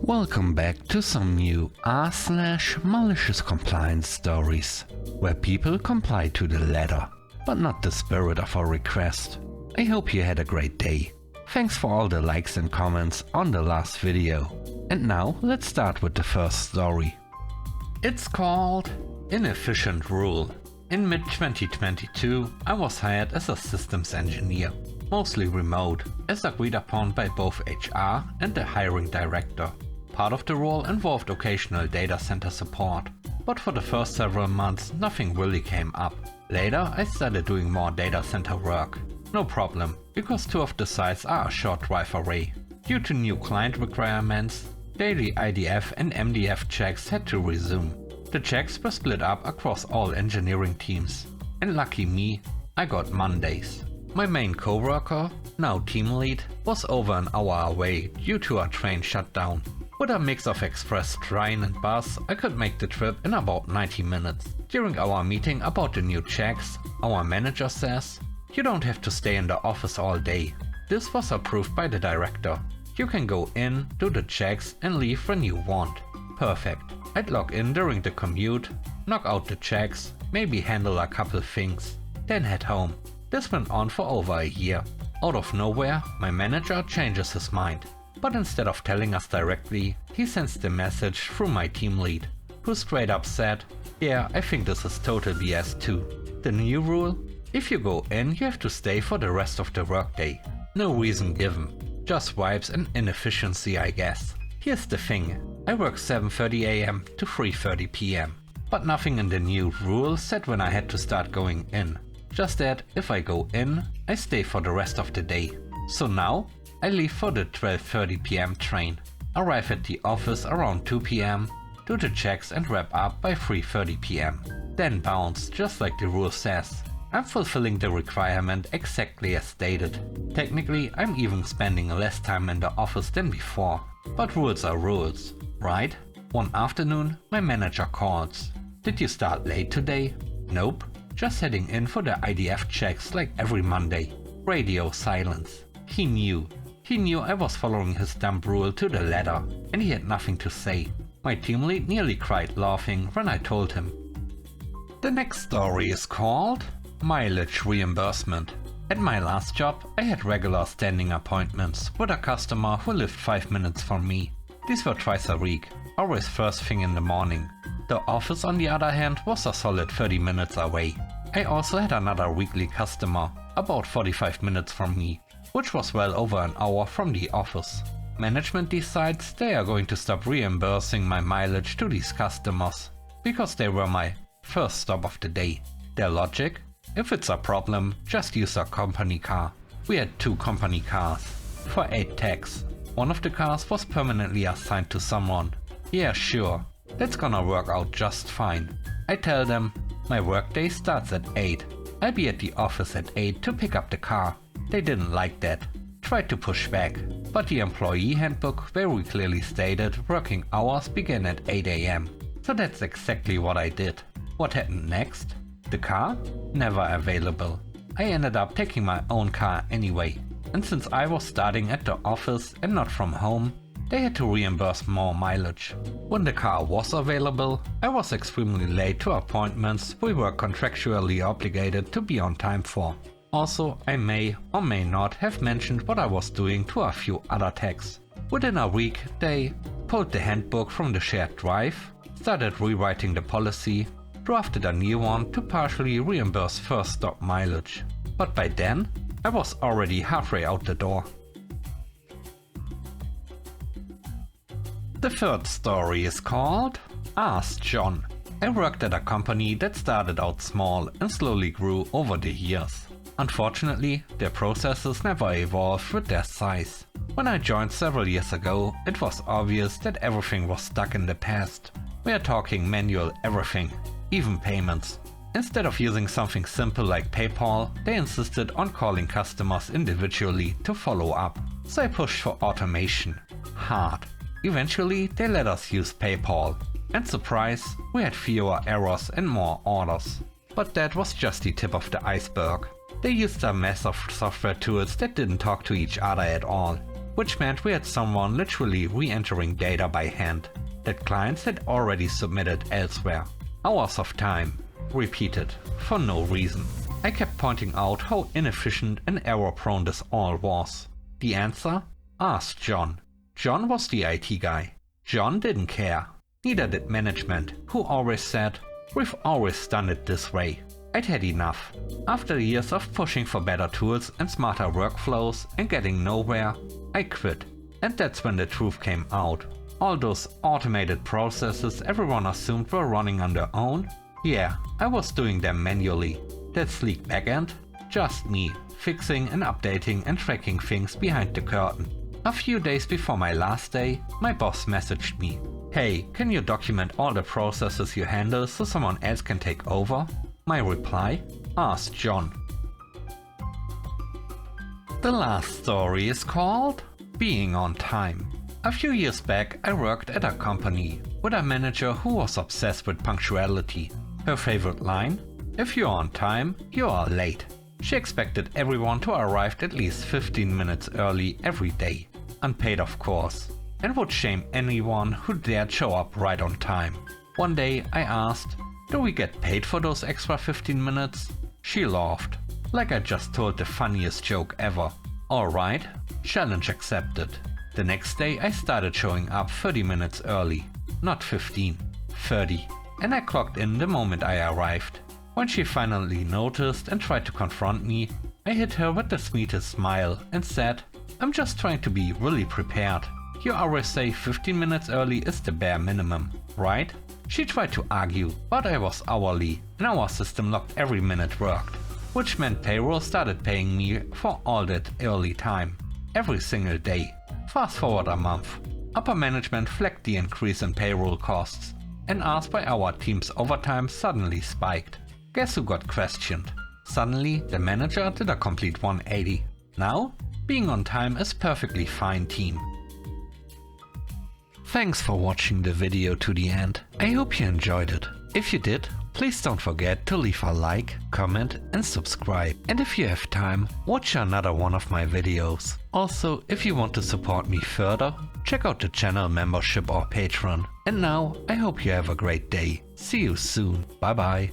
Welcome back to some new r/malicious compliance stories, where people comply to the letter, but not the spirit of a request. I hope you had a great day. Thanks for all the likes and comments on the last video. And now let's start with the first story. It's called Inefficient Rule. In mid-2022, I was hired as a systems engineer, mostly remote, as agreed upon by both HR and the hiring director. Part of the role involved occasional data center support, but for the first several months nothing really came up. Later I started doing more data center work. No problem, because two of the sites are a short drive away. Due to new client requirements, daily IDF and MDF checks had to resume. The checks were split up across all engineering teams, and lucky me, I got Mondays. My main coworker, now team lead, was over an hour away due to a train shutdown. With a mix of express, train and bus, I could make the trip in about 90 minutes. During our meeting about the new checks, our manager says, "You don't have to stay in the office all day." This was approved by the director. You can go in, do the checks and leave when you want. Perfect. I'd log in during the commute, knock out the checks, maybe handle a couple things, then head home. This went on for over a year. Out of nowhere, my manager changes his mind. But instead of telling us directly, he sends the message through my team lead, who straight up said, "Yeah, I think this is total BS too. The new rule? If you go in, you have to stay for the rest of the workday. No reason given. Just vibes and inefficiency, I guess." Here's the thing, I work 7:30 AM to 3:30 PM. But nothing in the new rule said when I had to start going in. Just that if I go in, I stay for the rest of the day. So now, I leave for the 12:30 PM train, arrive at the office around 2 PM, do the checks and wrap up by 3:30 PM. Then bounce, just like the rule says. I'm fulfilling the requirement exactly as stated. Technically, I'm even spending less time in the office than before. But rules are rules, right? One afternoon, my manager calls. "Did you start late today?" "Nope, just heading in for the IDF checks like every Monday." Radio silence. He knew I was following his dumb rule to the letter, and he had nothing to say. My team lead nearly cried laughing when I told him. The next story is called Mileage Reimbursement. At my last job, I had regular standing appointments with a customer who lived 5 minutes from me. These were twice a week, always first thing in the morning. The office, on the other hand, was a solid 30 minutes away. I also had another weekly customer, about 45 minutes from me, which was well over an hour from the office. Management decides they are going to stop reimbursing my mileage to these customers, because they were my first stop of the day. Their logic? If it's a problem, just use a company car. We had 2 company cars, for 8 techs. One of the cars was permanently assigned to someone. Yeah, sure, that's gonna work out just fine. I tell them, my workday starts at 8. I'll be at the office at 8 to pick up the car. They didn't like that, tried to push back, but the employee handbook very clearly stated working hours began at 8 AM. So that's exactly what I did. What happened next? The car? Never available. I ended up taking my own car anyway, and since I was starting at the office and not from home, they had to reimburse more mileage. When the car was available, I was extremely late to appointments we were contractually obligated to be on time for. Also, I may or may not have mentioned what I was doing to a few other techs. Within a week, they pulled the handbook from the shared drive, started rewriting the policy, drafted a new one to partially reimburse first stop mileage. But by then, I was already halfway out the door. The third story is called Ask John. I worked at a company that started out small and slowly grew over the years. Unfortunately, their processes never evolved with their size. When I joined several years ago, it was obvious that everything was stuck in the past. We are talking manual everything, even payments. Instead of using something simple like PayPal, they insisted on calling customers individually to follow up. So I pushed for automation. Hard. Eventually, they let us use PayPal. And surprise, we had fewer errors and more orders. But that was just the tip of the iceberg. They used a mess of software tools that didn't talk to each other at all. which meant we had someone literally re-entering data by hand that clients had already submitted elsewhere. Hours of time, repeated, for no reason. I kept pointing out how inefficient and error-prone this all was. The answer? Ask John. John was the IT guy. John didn't care. Neither did management, who always said, "We've always done it this way." I'd had enough. After years of pushing for better tools and smarter workflows and getting nowhere, I quit. And that's when the truth came out. All those automated processes everyone assumed were running on their own? Yeah, I was doing them manually. That sleek backend? Just me, fixing and updating and tracking things behind the curtain. A few days before my last day, my boss messaged me. "Hey, can you document all the processes you handle so someone else can take over?" My reply? Ask John. The last story is called Being on Time. A few years back, I worked at a company with a manager who was obsessed with punctuality. Her favorite line? "If you're on time, you are late." She expected everyone to arrive at least 15 minutes early every day, unpaid of course, and would shame anyone who dared show up right on time. One day I asked, "Do we get paid for those extra 15 minutes? She laughed, like I just told the funniest joke ever. Alright, challenge accepted. The next day I started showing up 30 minutes early, not 15, 30, and I clocked in the moment I arrived. When she finally noticed and tried to confront me, I hit her with the sweetest smile and said, "I'm just trying to be really prepared. You always say 15 minutes early is the bare minimum, right?" She tried to argue, but I was hourly and our system logged every minute worked, which meant payroll started paying me for all that early time, every single day. Fast forward a month, upper management flagged the increase in payroll costs and asked why our team's overtime suddenly spiked. Guess who got questioned? Suddenly, the manager did a complete 180. Now, being on time is perfectly fine, team. Thanks for watching the video to the end. I hope you enjoyed it. If you did, please don't forget to leave a like, comment and subscribe. And if you have time, watch another one of my videos. Also, if you want to support me further, check out the channel membership or Patreon. And now, I hope you have a great day. See you soon. Bye bye.